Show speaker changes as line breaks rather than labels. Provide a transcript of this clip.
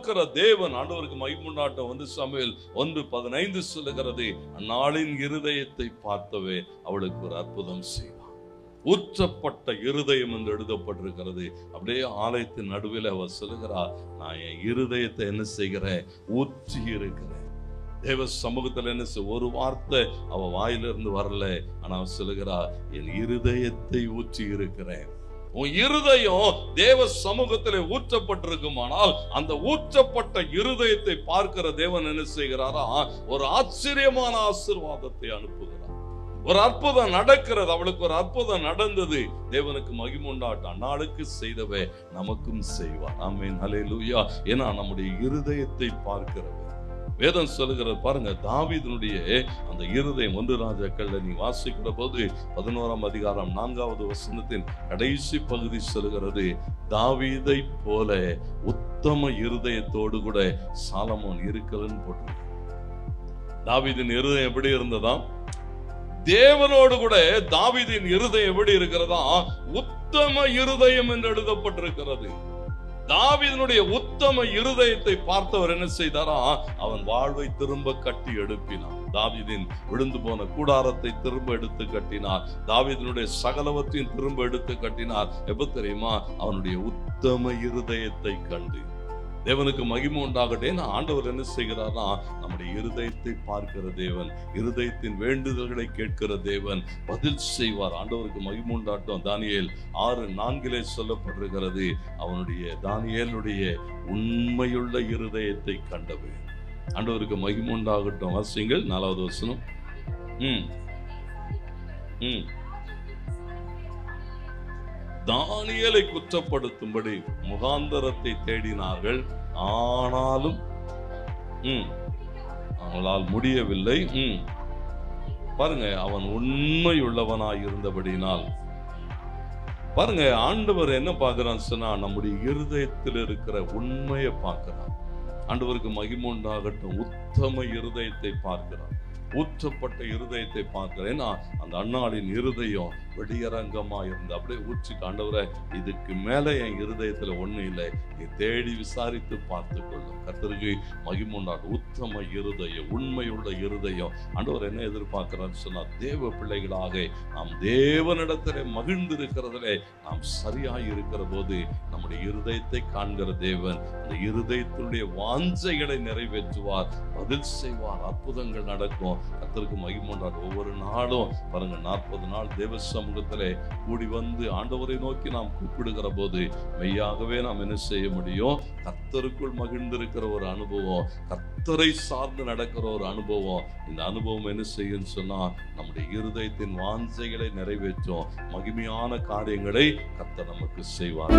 பார்க்கிற தேவன். ஆண்டவருக்கு மகிமுண்டாட்டம். வந்து சாமுவேல் 1:15 சொல்லுகிறது, அந்நாளின் இருதயத்தை பார்த்தவே அவளுக்கு ஒரு அற்புதம் செய்வார். ஊற்றப்பட்ட இருதயம் என்று எழுதப்பட்டிருக்கிறது. அப்படியே ஆலயத்தின் நடுவில் அவர் சொல்லுகிறார், நான் என் இருதயத்தை என்ன செய்கிறேன், ஊற்றி இருக்கிறேன். தேவ சமூகத்தில் என்ன ஒரு வார்த்தை அவ வாயிலிருந்து வரல, ஆனா அவ சொல்லுகிறா, என் இருதயத்தை ஊற்றி இருக்கிறேன். உன் இருதயம் தேவ சமூகத்திலே ஊற்றப்பட்டிருக்குமானால் அந்த ஊற்றப்பட்ட இருதயத்தை பார்க்கிற தேவன் என்ன செய்கிறாரா, ஒரு ஆச்சரியமான ஆசீர்வாதத்தை அனுப்புகிறார். ஒரு அற்புதம் நடக்கிறது. அவளுக்கு ஒரு அற்புதம் நடந்தது. தேவனுக்கு மகிமுண்டாட்டம். அந்நாளுக்கு செய்தவே நமக்கும் செய்வார். ஆமென், ஹல்லேலூயா. ஏன்னா நம்முடைய இருதயத்தை பார்க்கிறவர். வேதம் சொல்லுகிறது பாருங்க, தாவீதுனுடைய அந்த இருதயம். 1 ராஜாக்கள்ல நீ வாசிக்கிற போது 11ஆம் அதிகாரம் 4வது வசனத்தின் கடைசி பகுதி சொல்லுகிறது, தாவீதை போல உத்தம இருதயத்தோடு கூட சாலமோன் இருக்கலன்னு போட்டு. தாவீதின் இருதயம் எப்படி இருந்ததா, தேவனோடு கூட தாவீதின் இருதயம் எப்படி இருக்கிறதா, உத்தம இருதயம் என்று எழுதப்பட்டிருக்கிறது. தாவீதினுடைய உத்தம இருதயத்தை பார்த்தவர் என்ன செய்தாரா, அவன் வாழ்வை திரும்ப கட்டி எழுப்பினார். தாவீதின் விழுந்து போன கூடாரத்தை திரும்ப எடுத்து கட்டினார். தாவீதினுடைய சகலவற்றையும் திரும்ப எடுத்து கட்டினார். எப்ப தெரியுமா, அவனுடைய உத்தம இருதயத்தை கண்டு. தேவனுக்கு மகிமை உண்டாகட்டே. ஆண்டவர் என்ன செய்கிறார்னா, நம்முடைய இருதயத்தை பார்க்கிற தேவன், இருதயத்தின் வேண்டுதல்களை கேட்கிற தேவன், பதில் செய்வார். ஆண்டவருக்கு மகிமை உண்டாட்டம். தானியேல் 6:4 சொல்லப்பட்டிருக்கிறது, அவனுடைய தானியேலுடைய உண்மையுள்ள இருதயத்தை கண்டவன். ஆண்டவருக்கு மகிமை உண்டாகட்டும். வாசிங்கள் 4வது வசனம். தானியேலை குற்றப்படுத்தும்படி முகாந்தரத்தை தேடினார்கள், ஆனாலும் அவங்களால் முடியவில்லை. பாருங்க, அவன் உண்மையுள்ளவனாய் இருந்தபடினால். பாருங்க, ஆண்டவர் என்ன பார்க்கிறான்னு சொன்னா, நம்முடைய இருதயத்தில் இருக்கிற உண்மையை பார்க்கிறான். ஆண்டவருக்கு மகிமை உண்டாகட்டும். உத்தம இருதயத்தை பார்க்கிறான், ஊற்றப்பட்ட இருதயத்தை பார்க்கிறேன். ஏன்னா அந்த அன்னாளின் இருதயம் வெளியரங்கமா இருந்து அப்படியே ஊற்றி, ஆண்டவரே இதுக்கு மேல என் இருதயத்துல ஒண்ணு இல்லை, நீ தேடி விசாரித்து பார்த்து கொள்ளும். கர்த்தருக்கு மகிமை உண்டாகட்டும். உத்தம இருதயம், உண்மையுள்ள இருதயம். ஆண்டவர் என்ன எதிர்பார்க்கிறான்னு சொன்னா, தேவ பிள்ளைகளாக நாம் தேவனிடத்திலே மகிழ்ந்திருக்கிறதிலே நாம் சரியாய் இருக்கிற போது நம்முடைய இருதயத்தை காண்கிற தேவன் அந்த இருதயத்தினுடைய வாஞ்சைகளை நிறைவேற்றுவார், பதில் செய்வார், அற்புதங்கள் நடக்கும். கர்த்தருக்கு மகிமை உண்டாகட்டும். ஒவ்வொரு நாளும் பாருங்க, 40 நாள் தேவ சமூகத்திலே கூடி வந்து ஆண்டவரை நோக்கி நாம் கூப்பிடுகிற போது மெய்யாகவே நாம் என்ன செய்ய முடியும், கர்த்தருக்குள் மகிழ்ந்திருக்கிற ஒரு அனுபவம், கர்த்தரை சார்ந்து நடக்கிற ஒரு அனுபவம். இந்த அனுபவம் என்ன செய்யும் சொன்னா, நம்முடைய இருதயத்தின் வாஞ்சைகளை நிறைவேற்றும், மகிமையான காரியங்களை கர்த்தர் நமக்கு செய்வார்.